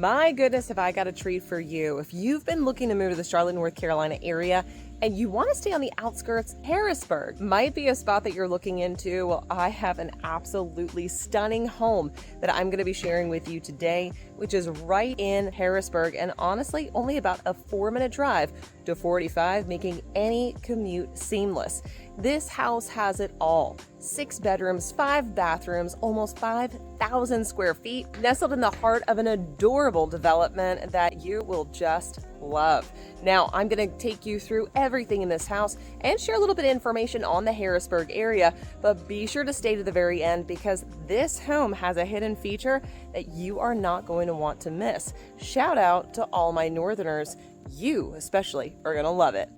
My goodness, have I got a treat for you. If you've been looking to move to the Charlotte, North Carolina area and you want to stay on the outskirts, Harrisburg might be a spot that you're looking into. Well, I have an absolutely stunning home that I'm going to be sharing with you today, which is right in Harrisburg and honestly only about a 4-minute drive to 45, making any commute seamless. This house has it all. 6 bedrooms, 5 bathrooms, almost 5,000 square feet, nestled in the heart of an adorable development that you will just love. Now, I'm going to take you through everything in this house and share a little bit of information on the Harrisburg area, but be sure to stay to the very end because this home has a hidden feature that you are not going to want to miss. Shout out to all my Northerners. You especially are going to love it.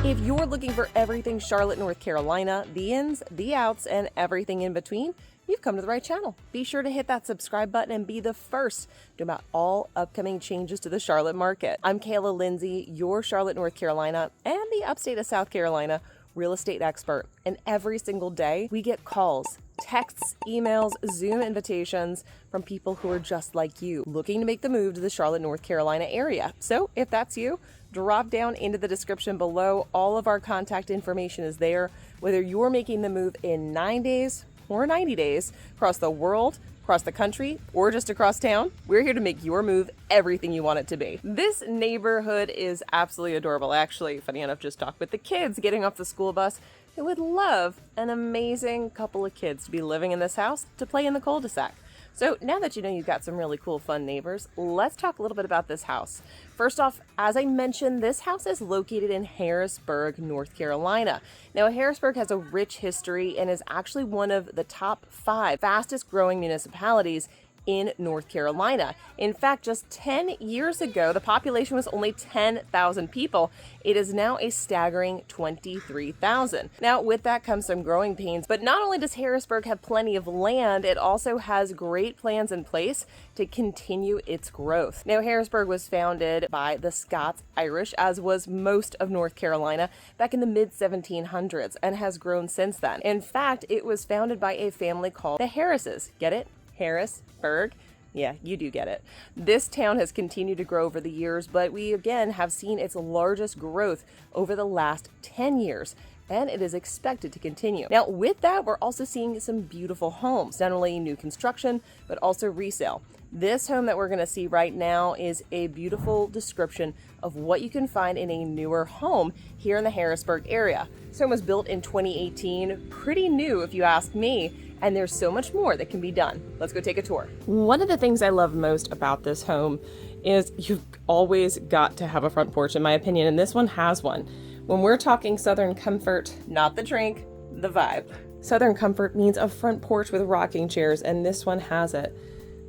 If you're looking for everything Charlotte, North Carolina, the ins, the outs, and everything in between, you've come to the right channel. Be sure to hit that subscribe button and be the first to know about all upcoming changes to the Charlotte market. I'm 𝗖𝗁, your Charlotte, North Carolina, and the upstate of South Carolina real estate expert. And every single day, we get calls, texts, emails, Zoom invitations from people who are just like you, looking to make the move to the Charlotte, North Carolina area. So if that's you, drop down into the description below. All of our contact information is there. Whether you're making the move in 9 days or 90 days, across the world, across the country, or just across town, we're here to make your move everything you want it to be. This neighborhood is absolutely adorable. Actually, funny enough, just talked with the kids getting off the school bus. They would love an amazing couple of kids to be living in this house to play in the cul-de-sac. So now that you know you've got some really cool, fun neighbors, let's talk a little bit about this house. First off, as I mentioned, this house is located in Harrisburg, North Carolina. Now, Harrisburg has a rich history and is actually one of the top 5 fastest growing municipalities in North Carolina. In fact, just 10 years ago, the population was only 10,000 people. It is now a staggering 23,000. Now, with that comes some growing pains, but not only does Harrisburg have plenty of land, it also has great plans in place to continue its growth. Now, Harrisburg was founded by the Scots-Irish, as was most of North Carolina, back in the mid-1700s, and has grown since then. In fact, it was founded by a family called the Harrises. Get it? Harrisburg? Yeah, you do get it. This town has continued to grow over the years, but we again have seen its largest growth over the last 10 years, and it is expected to continue. Now, with that, we're also seeing some beautiful homes, not only new construction, but also resale. This home that we're going to see right now is a beautiful description of what you can find in a newer home here in the Harrisburg area. This home was built in 2018, pretty new if you ask me, and there's so much more that can be done. Let's go take a tour. One of the things I love most about this home is you've always got to have a front porch, in my opinion, and this one has one. When we're talking Southern comfort, not the drink, the vibe. Southern comfort means a front porch with rocking chairs, and this one has it.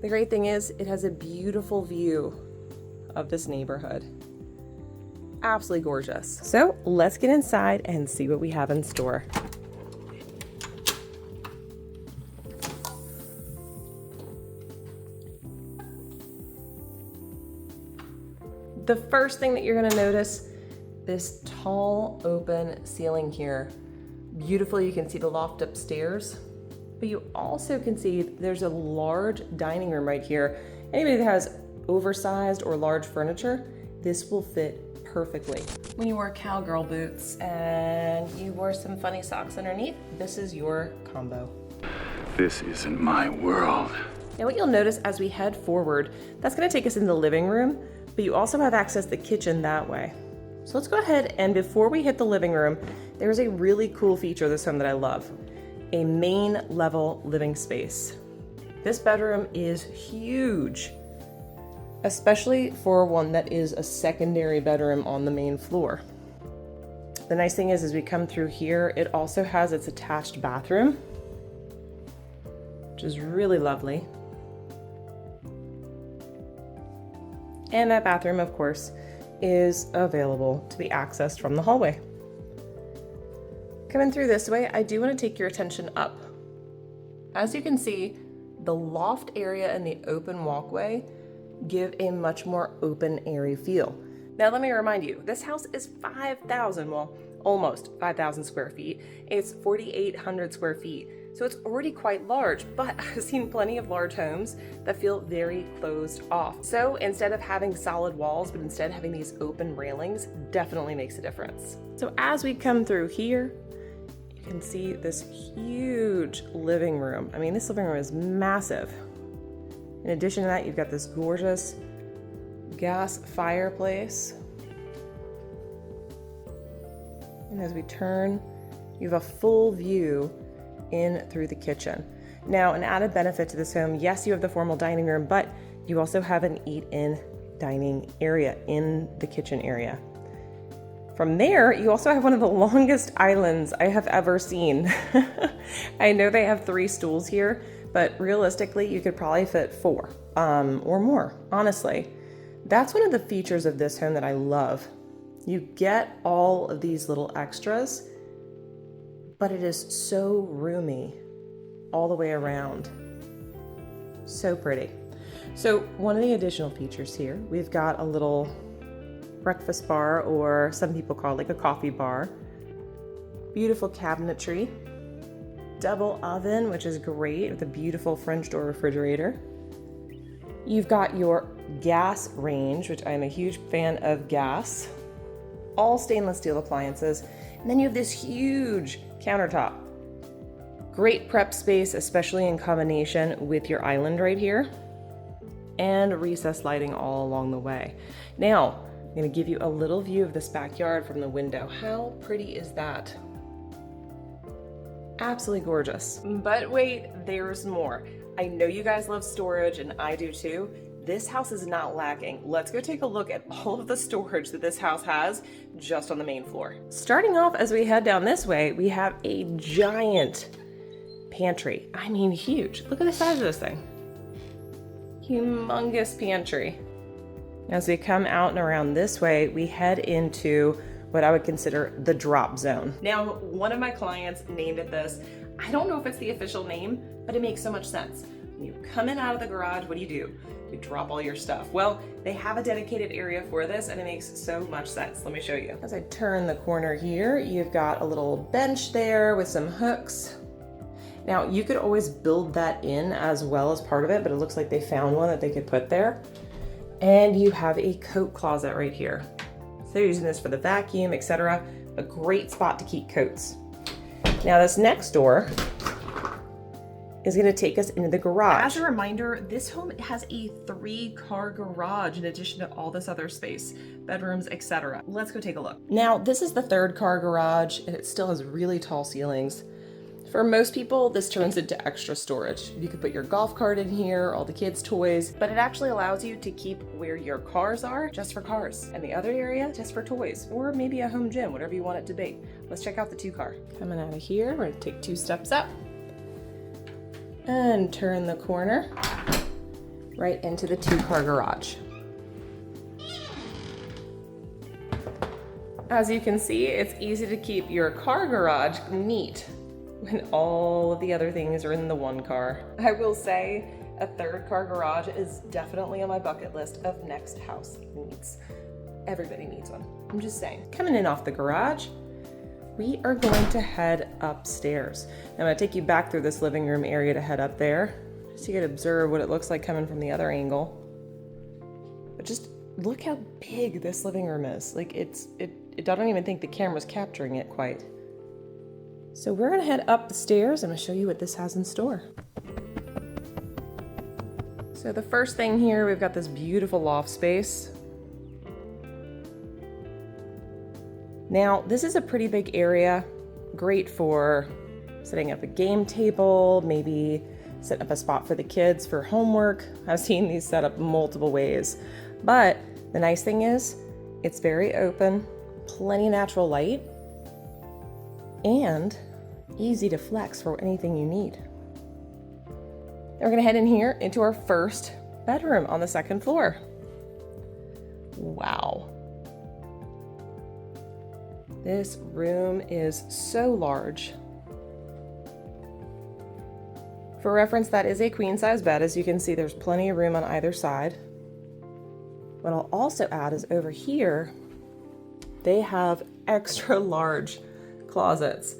The great thing is it has a beautiful view of this neighborhood. Absolutely gorgeous. So let's get inside and see what we have in store. The first thing that you're gonna notice, this tall open ceiling here. Beautifully, you can see the loft upstairs, but you also can see there's a large dining room right here. Anybody that has oversized or large furniture, this will fit perfectly. When you wear cowgirl boots and you wear some funny socks underneath, this is your combo. This isn't my world. Now what you'll notice as we head forward, that's gonna take us in the living room, but you also have access to the kitchen that way. So let's go ahead, and before we hit the living room, there's a really cool feature of this home that I love. A main level living space. This bedroom is huge, especially for one that is a secondary bedroom on the main floor. The nice thing is, as we come through here, it also has its attached bathroom, which is really lovely. And that bathroom, of course, is available to be accessed from the hallway. Coming through this way, I do want to take your attention up. As you can see, the loft area and the open walkway give a much more open, airy feel. Now let me remind you, this house is 5,000, well, almost 5,000 square feet. It's 4,800 square feet. So it's already quite large, but I've seen plenty of large homes that feel very closed off. So instead of having solid walls, but instead having these open railings, definitely makes a difference. So as we come through here, you can see this huge living room. I mean, this living room is massive. In addition to that, you've got this gorgeous gas fireplace. And as we turn, you have a full view in through the kitchen. Now, an added benefit to this home, yes, you have the formal dining room, but you also have an eat-in dining area in the kitchen area. From there, you also have one of the longest islands I have ever seen. I know they have 3 stools here, but realistically, you could probably fit 4 or more, honestly. That's one of the features of this home that I love. You get all of these little extras, but it is so roomy all the way around. So pretty. So one of the additional features here, we've got a little breakfast bar, or some people call it like a coffee bar. Beautiful cabinetry. Double oven, which is great, with a beautiful French door refrigerator. You've got your gas range, which I'm a huge fan of gas. All stainless steel appliances. And then you have this huge countertop. Great prep space, especially in combination with your island right here. And recessed lighting all along the way. Now, I'm going to give you a little view of this backyard from the window. How pretty is that? Absolutely gorgeous. But wait, there's more. I know you guys love storage, and I do too. This house is not lacking. Let's go take a look at all of the storage that this house has just on the main floor. Starting off, as we head down this way, we have a giant pantry. I mean, huge. Look at the size of this thing. Humongous pantry. As we come out and around this way, we head into what I would consider the drop zone. Now, one of my clients named it this. I don't know if it's the official name, but it makes so much sense. When you come in out of the garage, what do? You drop all your stuff. Well, they have a dedicated area for this, and it makes so much sense. Let me show you. As I turn the corner here, you've got a little bench there with some hooks. Now, you could always build that in as well as part of it, but it looks like they found one that they could put there. And you have a coat closet right here. So they're using this for the vacuum, etc. A great spot to keep coats. Now this next door is going to take us into the garage. As a reminder, this home has a 3-car garage in addition to all this other space, bedrooms, etc. Let's go take a look. Now this is the 3rd car garage, and it still has really tall ceilings. For most people, this turns into extra storage. You could put your golf cart in here, all the kids' toys, but it actually allows you to keep where your cars are just for cars, and the other area just for toys, or maybe a home gym, whatever you want it to be. Let's check out the 2-car. Coming out of here, we're gonna take 2 steps up and turn the corner right into the 2-car garage. As you can see, it's easy to keep your car garage neat when all of the other things are in the 1 car. I will say a 3rd car garage is definitely on my bucket list of next house needs. Everybody needs one. I'm just saying. Coming in off the garage, we are going to head upstairs. I'm gonna take you back through this living room area to head up there, just so you can observe what it looks like coming from the other angle. But just look how big this living room is. Like I don't even think the camera's capturing it quite. So we're gonna head up the stairs. I'm gonna show you what this has in store. So the first thing here, we've got this beautiful loft space. Now, this is a pretty big area, great for setting up a game table, maybe setting up a spot for the kids for homework. I've seen these set up multiple ways. But the nice thing is, it's very open, plenty of natural light, and easy to flex for anything you need. Now we're gonna head in here into our first bedroom on the 2nd floor. Wow. This room is so large. For reference, that is a queen size bed. As you can see, there's plenty of room on either side. What I'll also add is over here, they have extra large closets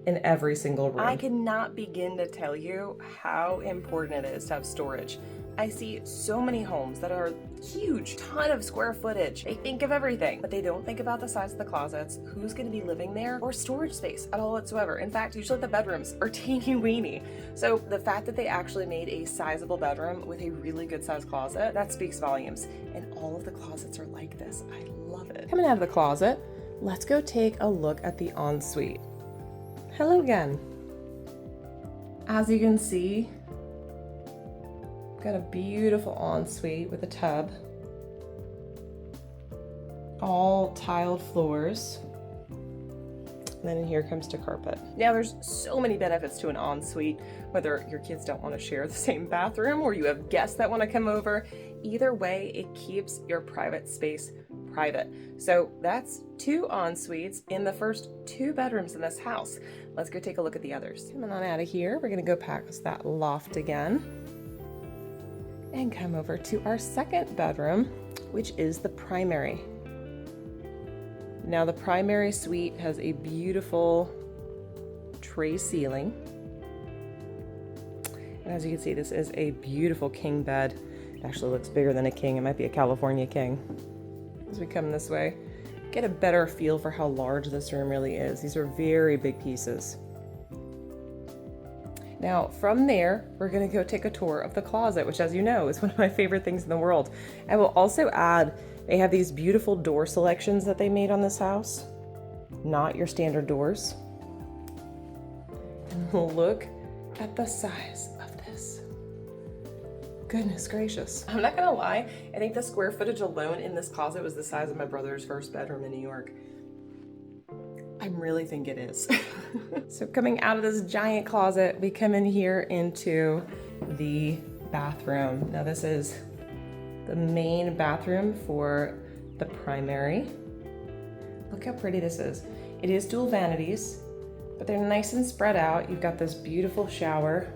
in every single room. I cannot begin to tell you how important it is to have storage. I see so many homes that are huge, ton of square footage. They think of everything, but they don't think about the size of the closets, who's gonna be living there, or storage space at all whatsoever. In fact, usually the bedrooms are teeny weeny. So the fact that they actually made a sizable bedroom with a really good sized closet, that speaks volumes. And all of the closets are like this. I love it. Coming out of the closet, let's go take a look at the ensuite. Hello again. As you can see, got a beautiful ensuite with a tub, all tiled floors, and then here comes to carpet. Now there's so many benefits to an ensuite, whether your kids don't want to share the same bathroom or you have guests that want to come over. Either way, it keeps your private space private. So that's 2 ensuites in the first 2 bedrooms in this house. Let's go take a look at the others. Coming on out of here, we're gonna go past that loft again and come over to our second bedroom, which is the primary. Now the primary suite has a beautiful tray ceiling. And as you can see, this is a beautiful king bed. It actually looks bigger than a king. It might be a California king. As we come this way, get a better feel for how large this room really is. These are very big pieces. Now from there, we're gonna go take a tour of the closet, which as you know, is one of my favorite things in the world. I will also add, they have these beautiful door selections that they made on this house. Not your standard doors. And look at the size of this. Goodness gracious. I'm not gonna lie, I think the square footage alone in this closet was the size of my brother's first bedroom in New York. I really think it is. So coming out of this giant closet, we come in here into the bathroom. Now this is the main bathroom for the primary. Look how pretty this is. It is dual vanities, but they're nice and spread out. You've got this beautiful shower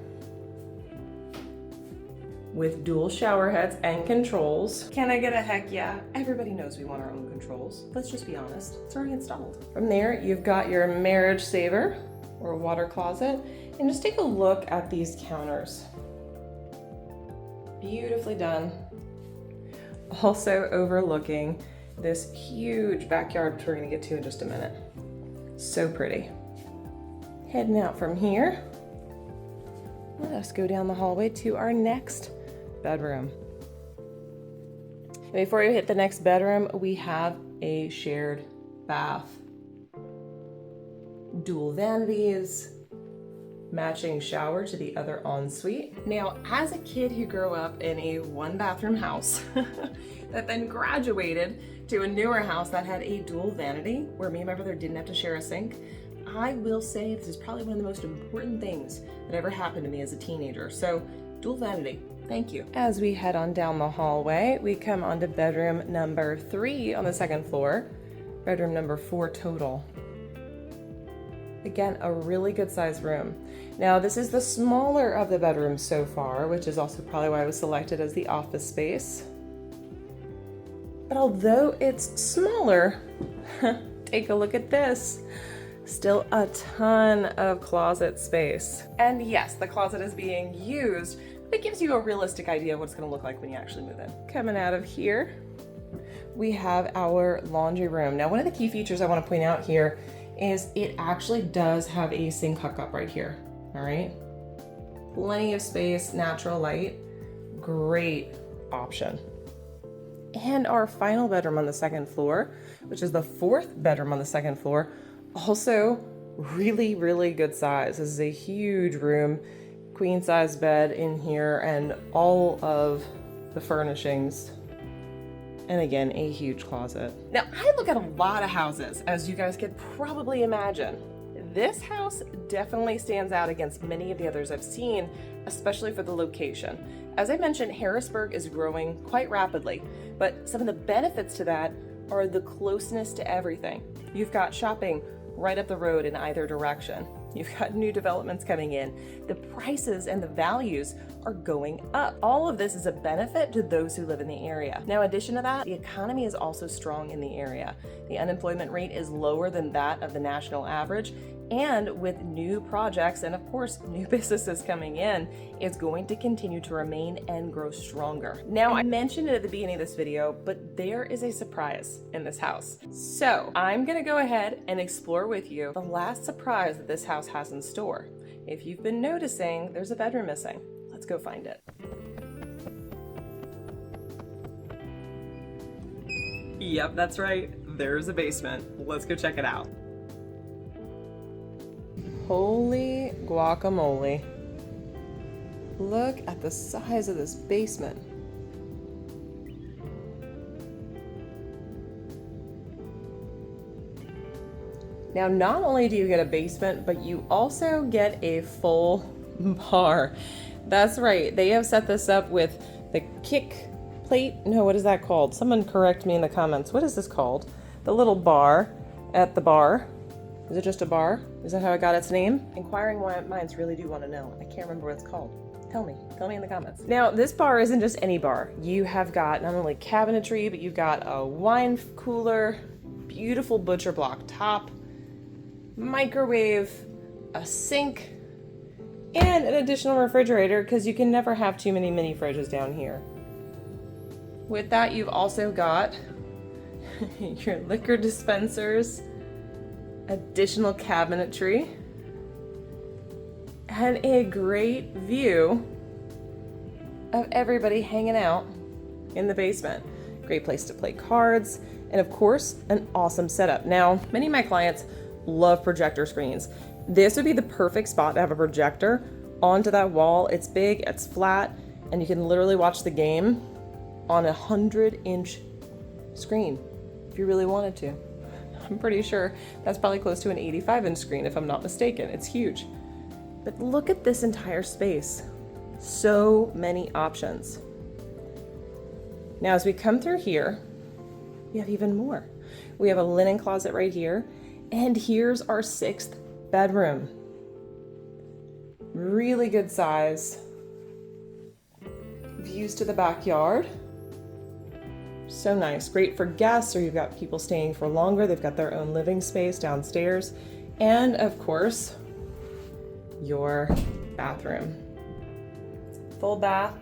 with dual shower heads and controls. Can I get a heck yeah? Everybody knows we want our own controls. Let's just be honest, it's already installed. From there, you've got your marriage saver or water closet. And just take a look at these counters. Beautifully done. Also overlooking this huge backyard, which we're gonna get to in just a minute. So pretty. Heading out from here, let us go down the hallway to our next bedroom. And before we hit the next bedroom, we have a shared bath. Dual vanities, matching shower to the other ensuite. Now, as a kid who grew up in a 1-bathroom house that then graduated to a newer house that had a dual vanity, where me and my brother didn't have to share a sink, I will say this is probably one of the most important things that ever happened to me as a teenager. So, dual vanity. Thank you. As we head on down the hallway, we come onto bedroom number 3 on the 2nd floor, bedroom number 4 total. Again, a really good sized room. Now, this is the smaller of the bedrooms so far, which is also probably why it was selected as the office space. But although it's smaller, take a look at this. Still a ton of closet space. And yes, the closet is being used, but it gives you a realistic idea of what it's gonna look like when you actually move in. Coming out of here, we have our laundry room. Now, one of the key features I wanna point out here is it actually does have a sink hookup right here, all right? Plenty of space, natural light, great option. And our final bedroom on the 2nd floor, which is the 4th bedroom on the 2nd floor, also really, really good size. This is a huge room, queen size bed in here, and all of the furnishings. And again, a huge closet. Now, I look at a lot of houses, as you guys could probably imagine. This house definitely stands out against many of the others I've seen, especially for the location. As I mentioned, Harrisburg is growing quite rapidly, but some of the benefits to that are the closeness to everything. You've got shopping right up the road in either direction. You've got new developments coming in. The prices and the values are going up. All of this is a benefit to those who live in the area. Now, in addition to that, the economy is also strong in the area. The unemployment rate is lower than that of the national average. And with new projects and of course new businesses coming in, it's going to continue to remain and grow stronger. Now, I mentioned it at the beginning of this video, but there is a surprise in this house. So I'm gonna go ahead and explore with you the last surprise that this house has in store. If you've been noticing, there's a bedroom missing. Let's go find it. Yep, that's right. There's a basement. Let's go check it out. Holy guacamole. Look at the size of this basement. Now, not only do you get a basement, but you also get a full bar. That's right, they have set this up with the kick plate. No, what is that called? Someone correct me in the comments. What is this called? The little bar at the bar. Is it just a bar? Is that how it got its name? Inquiring minds really do want to know. I can't remember what it's called. Tell me in the comments. Now, this bar isn't just any bar. You have got not only cabinetry, but you've got a wine cooler, beautiful butcher block top, microwave, a sink, and an additional refrigerator, because you can never have too many mini fridges down here. With that, you've also got your liquor dispensers, additional cabinetry, and a great view of everybody hanging out in the basement. Great place to play cards, and of course, an awesome setup. Now, many of my clients love projector screens. This would be the perfect spot to have a projector onto that wall. It's big, it's flat, and you can literally watch the game on a 100-inch screen if you really wanted to. I'm pretty sure that's probably close to an 85-inch screen if I'm not mistaken. It's huge. But look at this entire space. So many options. Now, as we come through here, we have even more. We have a linen closet right here, and here's our 6th bedroom. Really good size. Views to the backyard. So nice. Great for guests, or you've got people staying for longer. They've got their own living space downstairs. And of course, your bathroom. Full bath,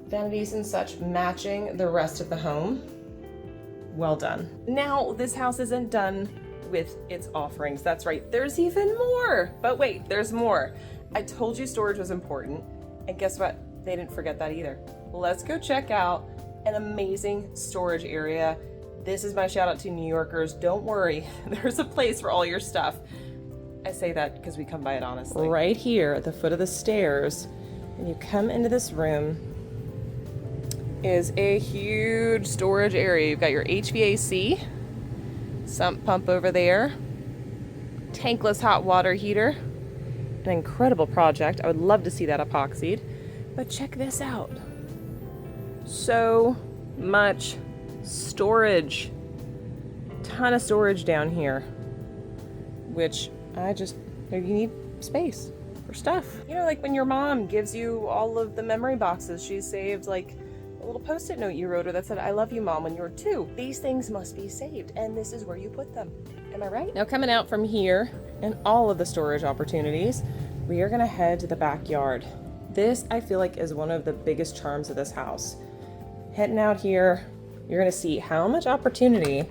vanities and such matching the rest of the home. Well done. Now, this house isn't done with its offerings. That's right, there's even more. But wait, there's more. I told you storage was important, and guess what? They didn't forget that either. Let's go check out an amazing storage area. This is my shout out to New Yorkers. Don't worry, there's a place for all your stuff. I say that because we come by it honestly. Right here at the foot of the stairs, when you come into this room, is a huge storage area. You've got your HVAC, sump pump over there, tankless hot water heater, an incredible project. I would love to see that epoxied, but check this out. So much storage, ton of storage down here, which you need space for stuff. You know, like when your mom gives you all of the memory boxes she saved, like a little post-it note you wrote her that said, "I love you, Mom," when you were 2. These things must be saved, and this is where you put them. Am I right? Now, coming out from here and all of the storage opportunities, we are gonna head to the backyard. This, I feel like, is one of the biggest charms of this house. Heading out here, you're gonna see how much opportunity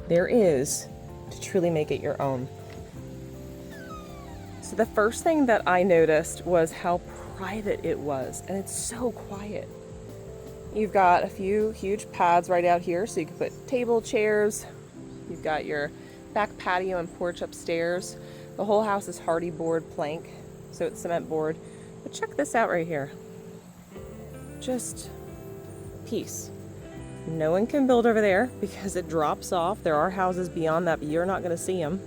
there is to truly make it your own. So the first thing that I noticed was how private it was, and it's so quiet. You've got a few huge pads right out here, so you can put table, chairs. You've got your back patio and porch upstairs. The whole house is hardy board plank, so it's cement board. But check this out right here. Just peace. No one can build over there because it drops off. There are houses beyond that, but you're not going to see them.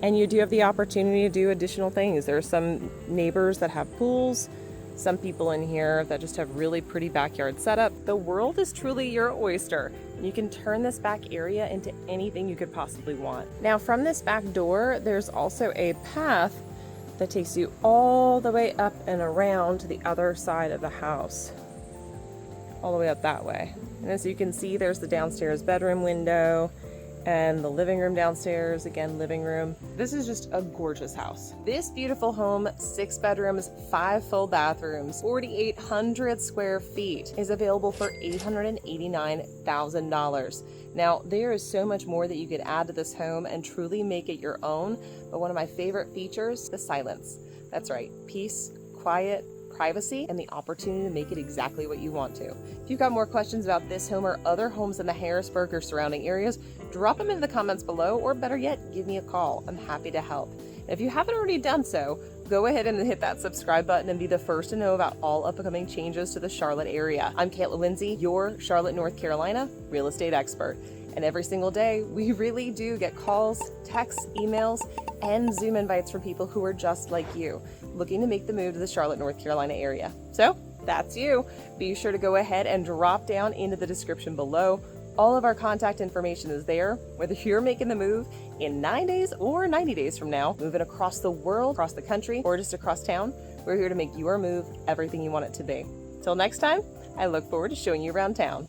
And you do have the opportunity to do additional things. There are some neighbors that have pools. Some people in here that just have really pretty backyard setup. The world is truly your oyster. You can turn this back area into anything you could possibly want. Now from this back door, there's also a path that takes you all the way up and around to the other side of the house. All the way up that way. And as you can see, there's the downstairs bedroom window and the living room downstairs, again, living room. This is just a gorgeous house. This beautiful home, 6 bedrooms, 5 full bathrooms, 4,800 square feet, is available for $889,000. Now, there is so much more that you could add to this home and truly make it your own, but one of my favorite features, the silence. That's right, peace, quiet, privacy, and the opportunity to make it exactly what you want to. If you've got more questions about this home or other homes in the Harrisburg or surrounding areas, drop them in the comments below, or better yet, give me a call. I'm happy to help. And if you haven't already done so, go ahead and hit that subscribe button and be the first to know about all upcoming changes to the Charlotte area. I'm 𝗖𝗁 𝗀𝗁, your Charlotte, North Carolina real estate expert. And every single day, we really do get calls, texts, emails, and Zoom invites from people who are just like you, looking to make the move to the Charlotte, North Carolina area. So that's you. Be sure to go ahead and drop down into the description below. All of our contact information is there, whether you're making the move in 9 days or 90 days from now, moving across the world, across the country, or just across town. We're here to make your move everything you want it to be. Till next time, I look forward to showing you around town.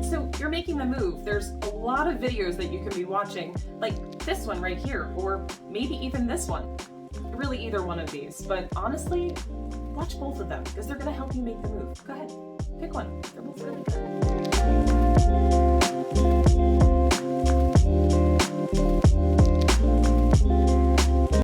So you're making the move. There's a lot of videos that you can be watching, like this one right here, or maybe even this one. Really either one of these, but honestly, watch both of them because they're going to help you make the move. Go ahead, pick one. They're both really good.